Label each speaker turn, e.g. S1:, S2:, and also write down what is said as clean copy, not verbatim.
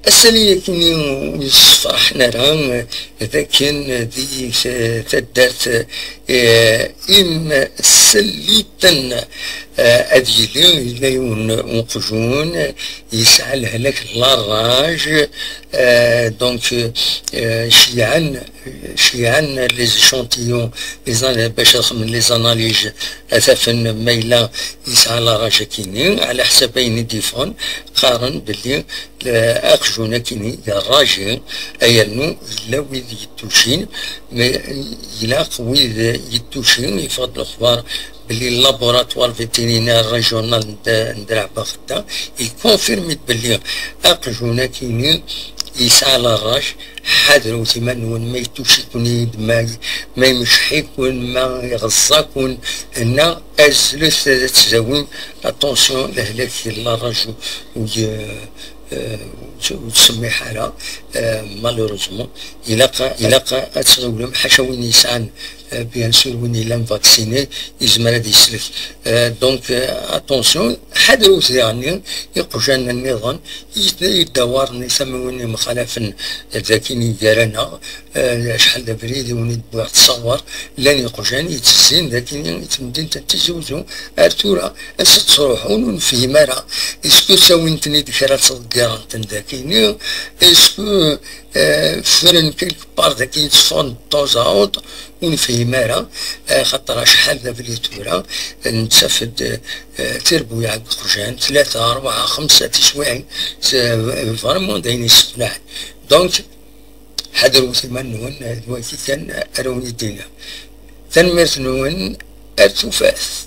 S1: السنية كني يصفح نرى ذاكن ذي تدارت إن سليتن أديلي إليون مقجون يسعى لهلاك لاراج دونك شيعان لي زيشونتيون باش من لي زاناليز اثافن ميلا يسعى لاراج كيني على حسابين ديفون قارن باللي أخجونا كيني الراجل أيانو إلا ويد يتوشين إلا ويد يتوشين يفضل الأخبار باللي اللابوراتوار فيتيرينير ريجونال ندرع بغدا يكونفيرمي باللي أخجونا كيني يسعى للراج حاضر ثمن ما يتوشيكون ما يمشحيكون ما يغزاكون هنا أزلث تزاوين اتونسيون لهلاك الراج وتسمي حالة مالوروزمون إلا أتغولهم حاشا وين يسعن بيان سور وين يلام فاكسيني يزمر هاد يسلك دونك اتونسيون حذروا يعني يقجان النظام يدور يسموني مخالفا ذاكيني دارنا شحال دابريدي وني تصور لان يقجان يتسين ذاكيني يتمدين تتزوزو ارتورا اسد تروحون ونفهم راه اسكو ساوينتني ديك صدقان ذاكيني اسكو فرن كيلك بار ذاك يتصفون طوزاوط ونفهم راه خاطر شحال دابري تورا نتسفد تربو يعق خرجان 3 4 5 تسواعي فريمون داين يسفلاح دونك حضروا ثمان نون دلوقتي كان أروني الدنيا تنمرت نون أرتوفاث